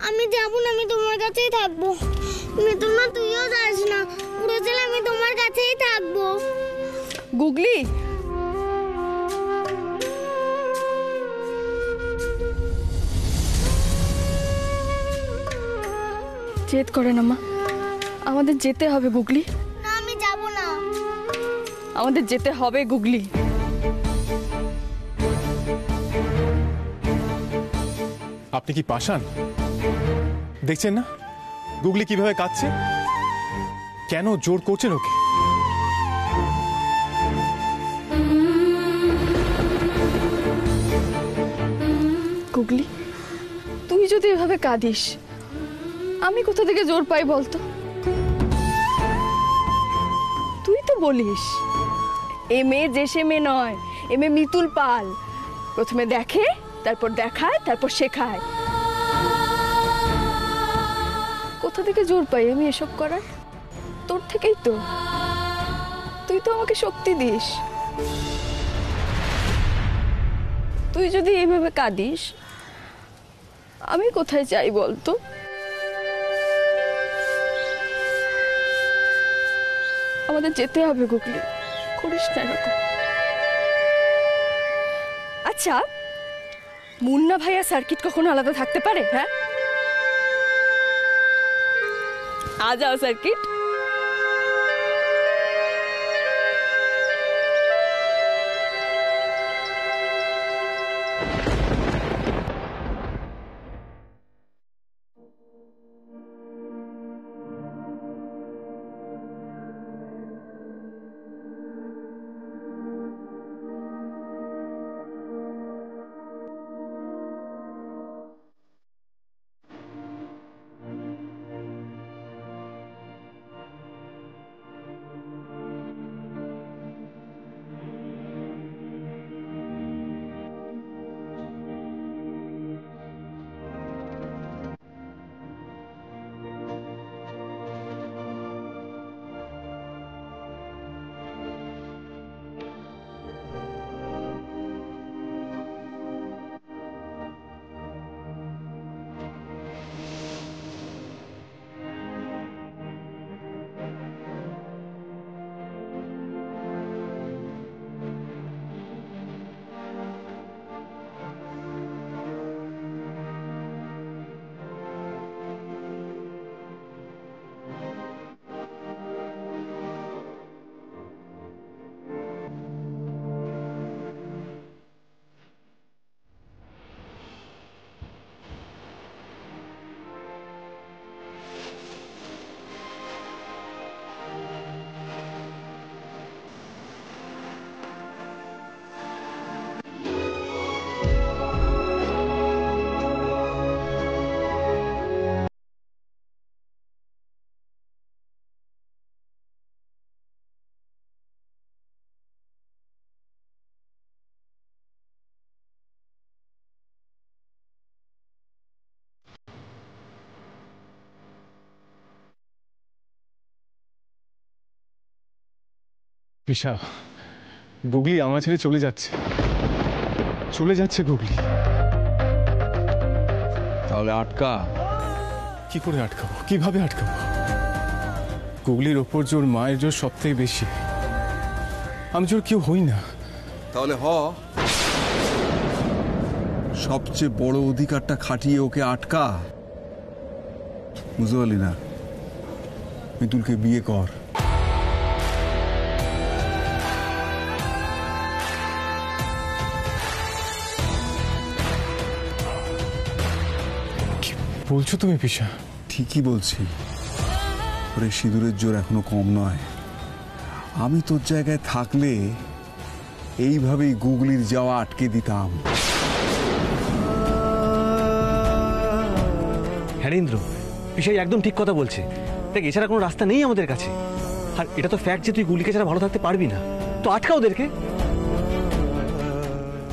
আমি যাবো না, আমি তোমার কাছেই থাকবো। মিতুল মা তুইও যাস না, পুরো চলে আমি তোমার কাছেই থাকবো। গুগলি, জেদ করে না মা, আমাদের যেতে হবে গুগলি। না আমি যাব না। আমাদের যেতে হবে গুগলি। আপনি কি পাষাণ? দেখছেন না গুগলি কিভাবে কাঁদছে? কেন জোর করছেন ওকে? গুগলি, তুই যদি এভাবে কাঁদিস আমি কোথা থেকে জোর পাই বলতো? তুই তো বলিস এ মেয়ে যে সে মেয়ে নয়, এ মেয়ে মিতুল পাল। প্রথমে দেখে, তারপর দেখায়, তারপর শেখায়। কোথা থেকে জোর পাই আমি এসব করার? তোর থেকেই তো। তুই তো আমাকে শক্তি দিস। তুই যদি এইভাবে কাঁদিস আমি কোথায় যাই বলতো? আমাদের যেতে হবে গুগলি, করিস না এরকম। আচ্ছা, মুন্না ভাইয়া সার্কিট কখনো আলাদা থাকতে পারে? হ্যাঁ, আ যাও সার্কিট। বিশা, গুগলি আমার ছেড়ে চলে যাচ্ছে, চলে যাচ্ছে গুগলি। তাহলে আটকা। কি করে আটকাবো? কিভাবে আটকাবো? গুগলির ওপর জোর মায়ের জোর সব থেকে বেশি। আমি জোর কেউ হই না। তাহলে সবচেয়ে বড় অধিকারটা খাটিয়ে ওকে আটকা। বুঝতে পারলি না? মিতুলকে বিয়ে কর। বলছো তুমি পিসা? ঠিকই বলছি। ওরে সিঁদুরের জোর এখনো কম নয়। আমি তোর জায়গায় থাকলে এইভাবেই গুগলির যাওয়া আটকে দিতাম। হ্যারিন্দ্র, পিসাই একদম ঠিক কথা বলছে। দেখ, এছাড়া কোনো রাস্তা নেই আমাদের কাছে। আর এটা তো ফ্যাক্ট যে তুই গুগলিকে ছাড়া ভালো থাকতে পারবি না। তো আটকা ওদেরকে।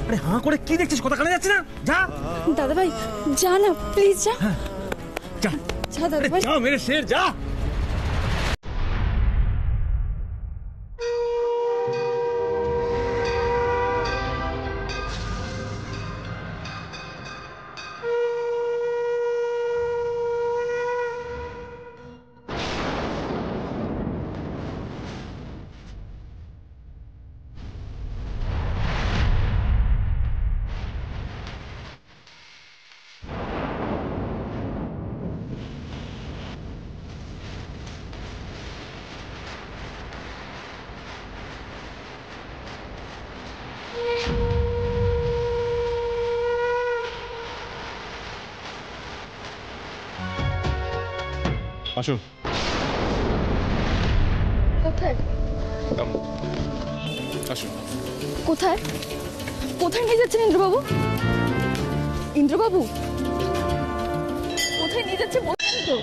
আরে হাঁ করে কি দেখছিস? কথা কানে যাচ্ছে না? যা দাদা ভাই, যা না প্লিজ, যা। যা যা দাদা ভাই, যা মেরে শের, যা। আসুন। কোথায় আসুন। কোথায় কোথায় নিয়ে যাচ্ছেন ইন্দ্রবাবু? ইন্দ্রবাবু কোথায় নিয়ে যাচ্ছে বলছেন তো?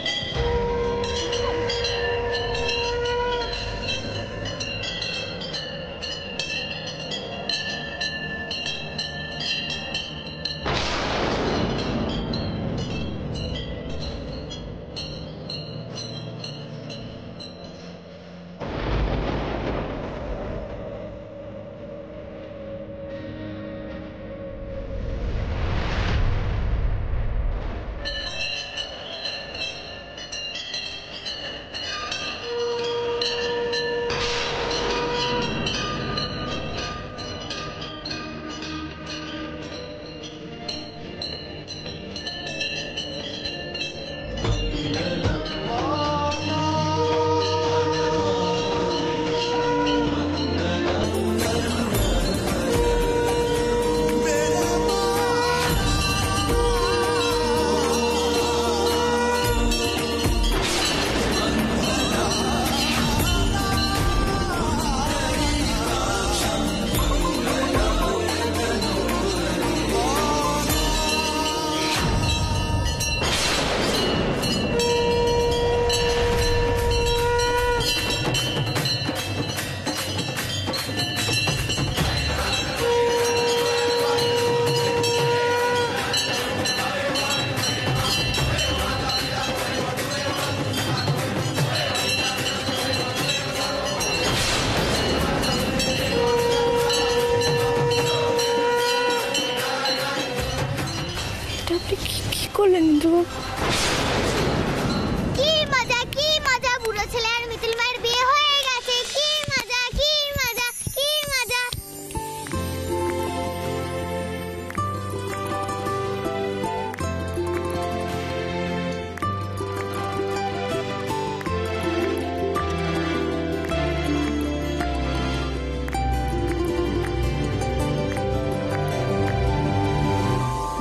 আপনি কি করলেন ইন্দ্রবাবু? কি মজা বুড়ো ছেলে আর মিতুল মায়ের বিয়ে হয়ে গেছে। কি মজা কি মজা কি মজা।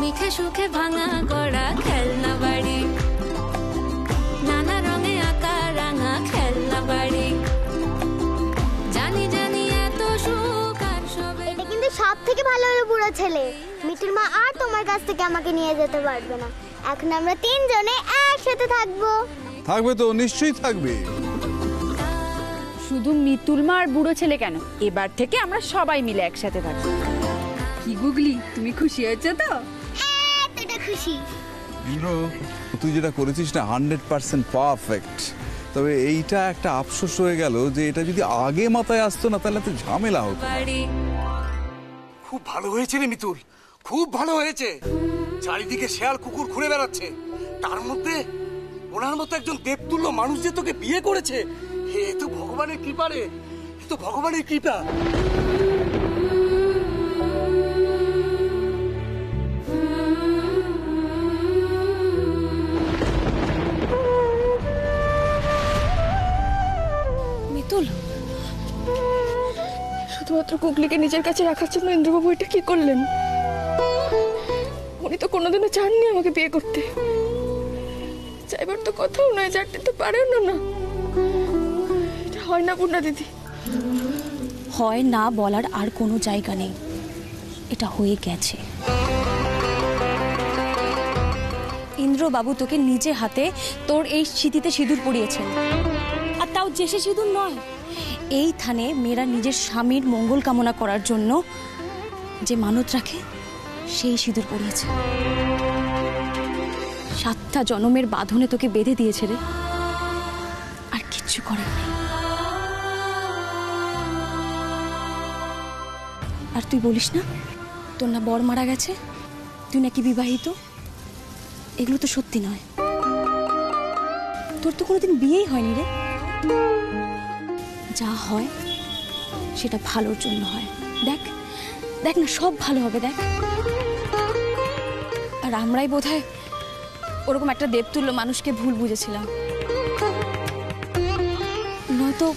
মিঠে সুখে ভাঙা গড়া খেলনা বাড়ি, নানা রঙে আঁকা রাঙা খেলনা বাড়ি, জানি জানি এত সুখ আর সবে। এটা কিন্তু সব থেকে ভালো হলো বুড়ো ছেলে। মিতুল মা আর তোমার কাছ থেকে আমাকে নিয়ে যেতে পারবে না। এখন আমরা তিনজনে একসাথে থাকবো। থাকবে তো, নিশ্চয়ই থাকবে। শুধু মিতুল মা আর বুড়ো ছেলে কেন, এবার থেকে আমরা সবাই মিলে একসাথে থাকবো। কি গুগলি, তুমি খুশি হয়েছো তো? এতটা খুশি। ইন্দ্র, তুই যেটা করেছিস না 100% পারফেক্ট। তবে এইটা একটা আফসোস হয়ে গেল যে এটা যদি আগে মাথায় আসতো না তাহলে তো ঝামেলা হতো। খুব ভালো হয়েছে রে মিতুল, খুব ভালো হয়েছে। চারিদিকে শেয়াল কুকুর ঘুরে বেড়াচ্ছে, তার মধ্যে ওনার মতো একজন দেবতুল্য মানুষ যে তোকে বিয়ে করেছে, এ তো ভগবানের কৃপা রে, এ তো ভগবানের কৃপা। মিতুল, শুধুমাত্র কুকলিকে নিজের কাছে রাখার জন্য ইন্দ্রবাবু এটা কি করলেন? উনি তো কোনোদিনও চাননি আমাকে বিয়ে করতে। চাইবার তো কথাও নয়, চারটে তো পারেন না। এটা হয় না পূর্ণা দিদি। হয় না বলার আর কোনো জায়গা নেই, এটা হয়ে গেছে। ইন্দ্রবাবু তোকে নিজে হাতে তোর এই স্মৃতিতে সিঁদুর পরিয়েছেন, আর তাও জেসে সিঁদুর নয়। এই থানে মেয়েরা নিজের স্বামীর মঙ্গল কামনা করার জন্য যে মানত রাখে সেই সিঁদুর পরিয়েছে। 7টা জনমের বাঁধনে তোকে বেঁধে দিয়েছে রে, আর কিচ্ছু করে না। আর তুই বলিস না তোর না বর মারা গেছে, তুই নাকি বিবাহিত। এগুলো তো সত্যি নয়, তোর তো কোনোদিন বিয়েই হয়নি রে। যা হয় সেটা ভালোর জন্য হয়। দেখ দেখ না, সব ভালো হবে, দেখ। আর আমরাই বোধহয় ওরকম একটা দেবতুল্য মানুষকে ভুল বুঝেছিলাম, নয়তো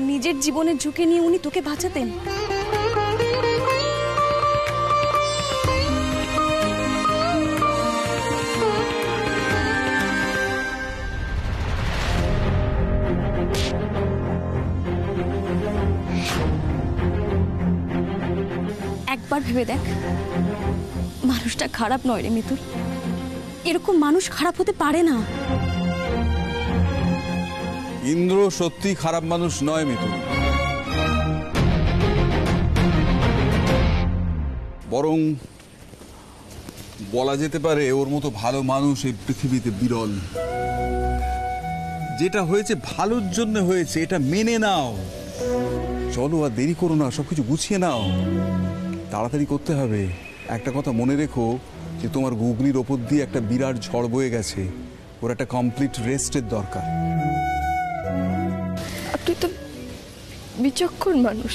নিজের জীবনের ঝুঁকে নিয়ে উনি তোকে বাঁচাতেন। একবার ভেবে দেখ, মানুষটা খারাপ নয় রে মিতুল, এরকম মানুষ খারাপ হতে পারে না। ইন্দ্র সত্যি খারাপ মানুষ নয় মিতুল, বরং বলা যেতে পারে ওর মতো ভালো মানুষ এই পৃথিবীতে বিরল। যেটা হয়েছে ভালোর জন্য হয়েছে, এটা মেনে নাও। চলো আর দেরি করো না, সবকিছু গুছিয়ে নাও, তাড়াতাড়ি করতে হবে। একটা কথা মনে রেখো যে তোমার গুগলির ওপর দিয়ে একটা বিরাট ঝড় বয়ে গেছে, ওর একটা কমপ্লিট রেস্টের দরকার। আপনি তো বিচক্ষণ মানুষ,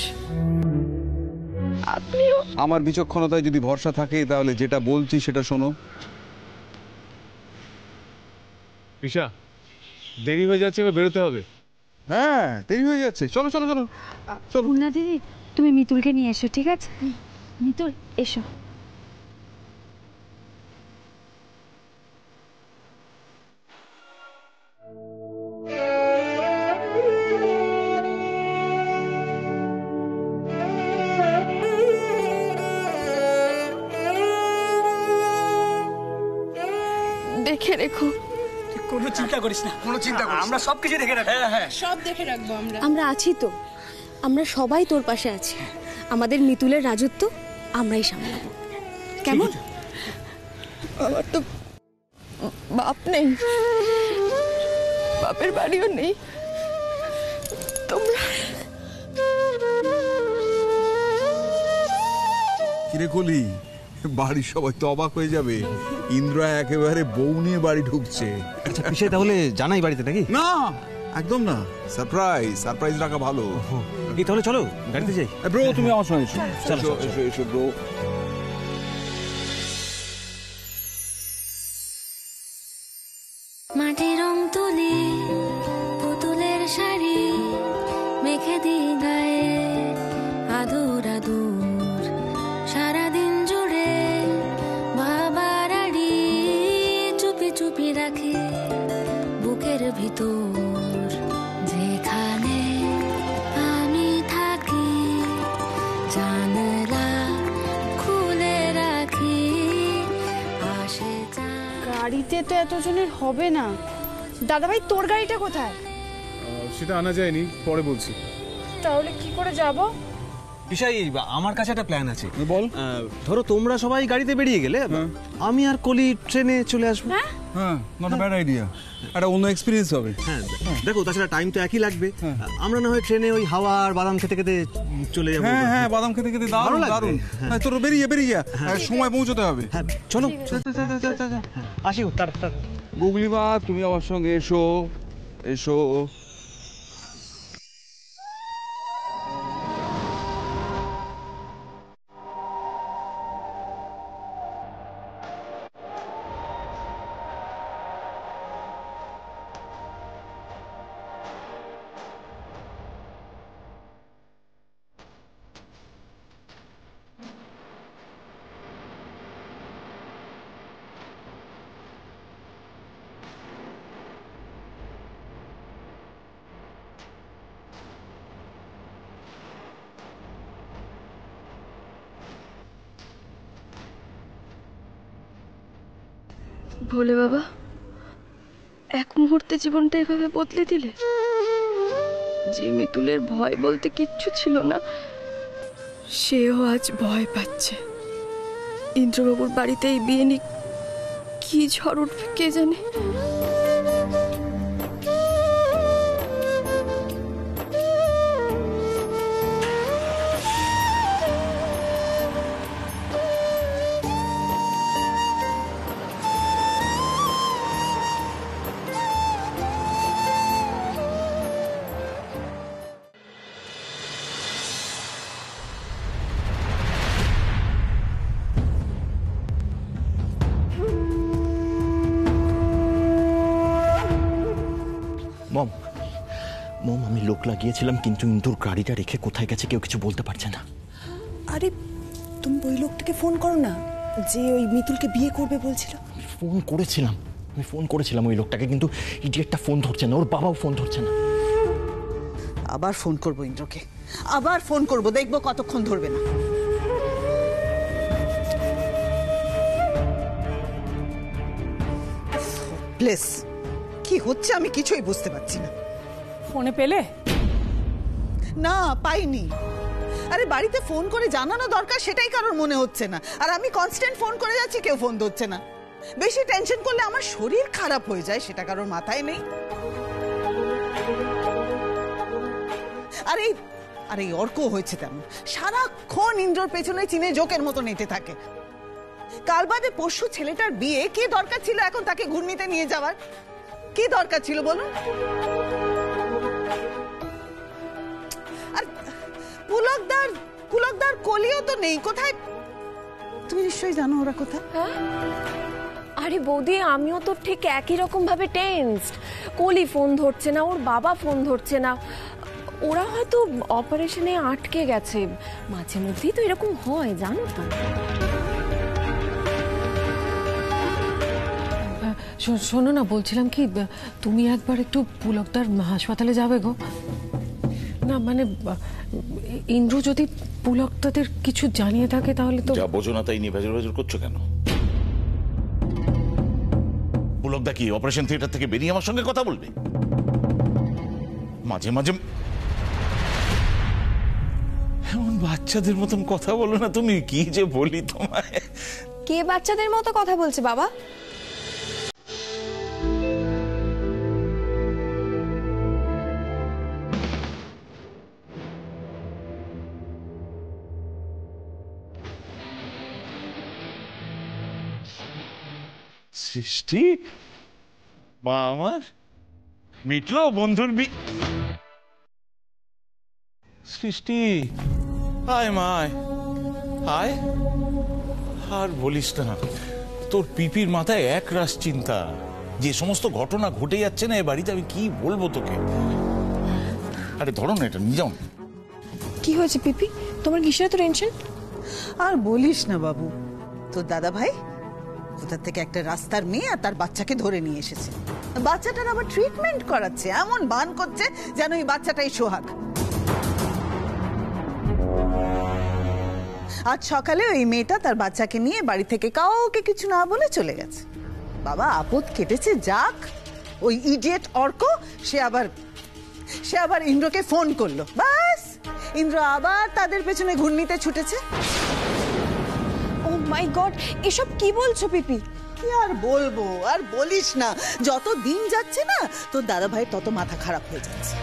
আপনিও। আমার বিচক্ষণতায় যদি ভরসা থাকে তাহলে যেটা বলছি সেটা শোনো। ঈশা, দেরি হয়ে যাচ্ছে, এবার বেরোতে হবে। হ্যাঁ, দেরি হয়ে যাচ্ছে, চলো চলো চলো চলো। পূর্ণা দিদি, তুমি মিতুলকে নিয়ে এসো, ঠিক আছে? মিতুল এসো। দেখে রেখো। কোনো চিন্তা করিস না, কোনো চিন্তা করিস না, আমরা সবকিছু দেখে রাখবো। হ্যাঁ হ্যাঁ, সব দেখে রাখবো আমরা। আমরা আছি তো, আমরা সবাই তোর পাশে আছি। আমাদের মিতুলের রাজত্ব আমরাই সামলাবো, কেমন? আমার তো বাপ নেই, বাপের বাড়িও নেই। তোমরা কিরে কলি, বাড়ির সবাই তো অবাক হয়ে যাবে, ইন্দ্র একেবারে বউ নিয়ে বাড়ি ঢুকছে। আচ্ছা পিসাই তাহলে জানাই বাড়িতে নাকি? না, একদম না, সারপ্রাইজ, সারপ্রাইজ রাখা ভালো। এই তাহলে চলো গাড়িতে যাই। ব্রো, তুমি আমার সঙ্গে এসো, চলো, এসো এসো ব্রো। মাটির রং তুলি পুতুলের শাড়ি মেখে দি গায়ে আদুর আদুর, সারাদিন জুড়ে বাবার আড়ি চুপি চুপি রাখি বুকের ভিতর, যেখানে আমি থাকি জানলা খুলে রাখি আসে যা। গাড়িতে তো এতজনের হবে না। দাদাভাই, তোর গাড়িটা কোথায়? সেটা আনা যায়নি, পরে বলছি। তাহলে কি করে যাব? পিসাই, আমার কাছে একটা প্ল্যান আছে। বল। ধরো তোমরা সবাই গাড়িতে বেরিয়ে গেলে, আমি আর কলি ট্রেনে চলে আসবো। হ্যাঁ, নট আ ব্যাড আইডিয়া, একটা অন্য এক্সপিরিয়েন্স হবে। হ্যাঁ দেখো, তাছাড়া টাইম তো একই লাগবে। আমরা না হয় ট্রেনে ওই হাওয়া আর বাদাম খেতে খেতে চলে যাবো। হ্যাঁ হ্যাঁ, বাদাম খেতে খেতে দারুণ দারুণ। হ্যাঁ, তোর বেরিয়ে বেরিয়ে সময় পৌঁছতে হবে। হ্যাঁ চলো, আসি। গুগলি মা, তুমি আমার সঙ্গে এসো এসো। ভোলে বাবা, এক মুহূর্তে জীবনটা এভাবে বদলে দিলে। যে মিতুলের ভয় বলতে কিচ্ছু ছিল না, সেও আজ ভয় পাচ্ছে। ইন্দ্রবাবুর বাড়িতে এই বিয়ে নিয়ে কি ঝড় উঠবে কে জানে। মম, মম, আমি লোক লাগিয়েছিলাম, কিন্তু ইন্দুর গাড়িটা রেখে কোথায় গেছে কেউ কিছু বলতে পারছে না। আরে তুমি ওই লোকটাকে ফোন করো না, যে ওই মিতুলকে বিয়ে করবে বলছিল। আমি ফোন করেছিলাম ওই লোকটাকে, কিন্তু ইডিয়েটটা ফোন ধরছে না, ওর বাবাও ফোন ধরছে না। আবার ফোন করবো ইন্দ্রকে, আবার ফোন করবো, দেখবো কতক্ষণ ধরবে না। হেল্পলেস। কি হচ্ছে আমি কিছুই বুঝতে পারছি না। ফোনে পেলে? না, পাইনি। আরে বাড়িতে ফোন করে জানানো দরকার, সেটাই কারোর মনে হচ্ছে না। আর আমি কনস্ট্যান্ট ফোন করে যাচ্ছি, কেউ ফোন ধরছে না। বেশি টেনশন করলে আমার শরীর খারাপ হয়ে যায়, সেটা কারোর মাথায় নেই। আর এই অর্ক হয়েছে তেমন, সারাক্ষণ ইন্দ্রর পেছনে চিনে জোকের মতো নেটে থাকে। কাল বাদে পরশু ছেলেটার বিয়ে, কি দরকার ছিল এখন তাকে ঘূর্ণিতে নিয়ে যাওয়ার? কি দরকার ছিল বলুন? আর পুলকদার কলিও তো নেই, কোথায়? তুমি নিশ্চয়ই জানো ওরা কোথায়। আরে বৌদি, আমিও তো ঠিক একই রকম ভাবে টেনসড। কলি ফোন ধরছে না, ওর বাবা ফোন ধরছে না। ওরা হয়তো অপারেশনে আটকে গেছে। মাঝে মধ্যেই তো এরকম হয়, জানো তো। শোনো না, বলছিলাম কি, তুমি একবার একটু পুলকদার হাসপাতালে যাবে গো। না মানে ইন্দ্র যদি পুলকদাদের কিছু জানিয়ে থাকে তাহলে তো। যা বোঝো না তাই নিয়ে ভেজর করছো কেন? পুলকদা কি অপারেশন থিয়েটার থেকে বেরিয়ে আমার সঙ্গে কথা বলবে? মাঝে মাঝে এমন বাচ্চাদের মতন কথা বলো না তুমি। কি যে বলি তোমায়। কে বাচ্চাদের মতো কথা বলছে বাবা? সৃষ্টি, মা আমার মিটলো বন্ধুর সৃষ্টি, আয় মায় আয়। আর বলিস না, তোর পিপির মাথায় এক রাস চিন্তা। যে সমস্ত ঘটনা ঘটে যাচ্ছে না এ বাড়িতে, আমি কি বলবো তোকে। আরে ধরো না, এটা নিয়ে যাও। কি হয়েছে পিপি, তোমার কিসের এত টেনশন? আর বলিস না বাবু, তোর দাদা ভাই কোথা থেকে একটা রাস্তার মেয়ে আর তার বাচ্চাকে ধরে নিয়ে এসেছে। বাচ্চাটার আবার ট্রিটমেন্ট করাচ্ছে, এমন বান করছে যেন এই বাচ্চাটাই সোহাগ। আজ সকালে ওই মেয়েটা তার বাচ্চাকে নিয়ে বাড়ি থেকে কাউকে কিছু না বলে চলে গেছে। বাবা আপদ কেটেছে যাক। ওই ইডিয়েট অর্ক সে আবার ইন্দ্রকে ফোন করলো, বাস ইন্দ্র আবার তাদের পেছনে ঘূর্ণিতে ছুটেছে। ও মাই গড, এসব কি বলছো পিপি? কি আর বলবো, আর বলিস না। যত দিন যাচ্ছে না তোর দাদা ভাইয়ের তত মাথা খারাপ হয়ে যাচ্ছে।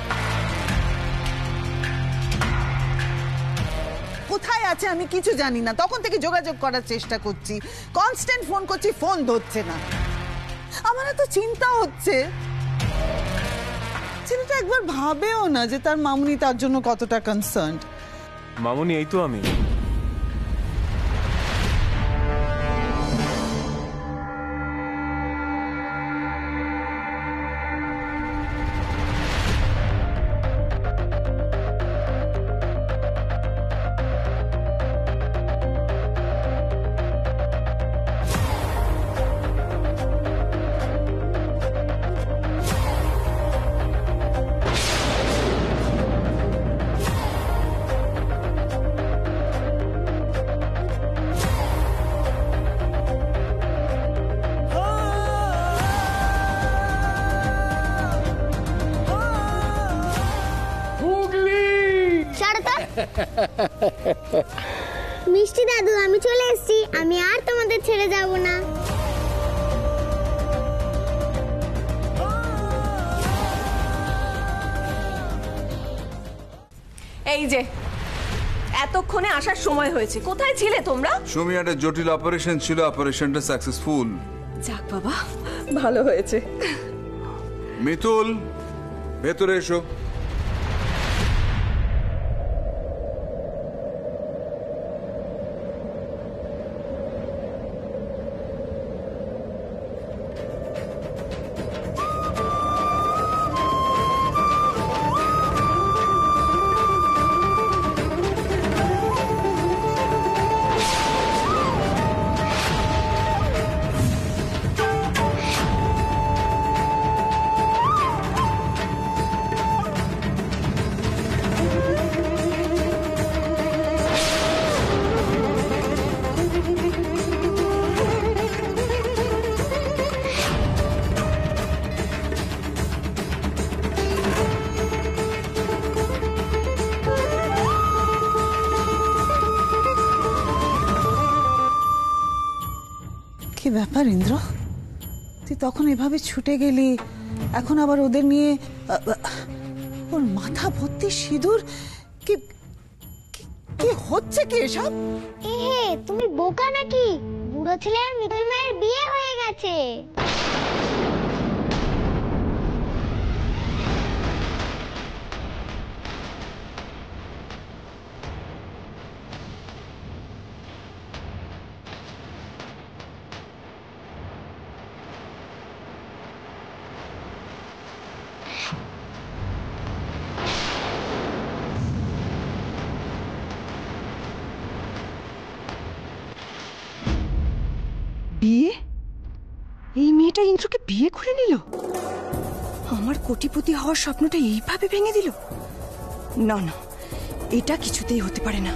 কোথায় আছে আমি কিছু জানি না। তখন থেকে যোগাযোগ করার চেষ্টা করছি, কনস্ট্যান্ট ফোন করছি, ফোন ধরছে না। আমার এত চিন্তা হচ্ছে। ছেলেটা একবার ভাবেও না যে তার মামুনি তার জন্য কতটা কনসার্নড। মামুনি, এই তো আমি। মিষ্টি দাদু, আমি চলে এসেছি। আমি আর তোমাদের ছেড়ে যাব না। এই যে এতক্ষণে আসার সময় হয়েছে, কোথায় ছিলে তোমরা? সুমি, একটা জটিল অপারেশন ছিল, অপারেশনটা সাকসেসফুল। যাক বাবা, ভালো হয়েছে। মিতুল, ভেতরে এসো। কি ব্যাপার ইন্দ্র, তুই তখন এভাবে ছুটে গেলি, এখন আবার ওদের নিয়ে ওর মাথা ভর্তি সিঁদুর, কি কি হচ্ছে কি এসব? হে তুমি বোকা নাকি? বুড়ো ছেলের মিতুল মায়ের বিয়ে হয়ে গেছে। বিয়ে? এই মেয়েটা ইন্দ্রকে বিয়ে করে নিল? আমার কোটিপতি হওয়ার স্বপ্নটা এইভাবে ভেঙে দিল? না না, এটা কিছুতেই হতে পারে না।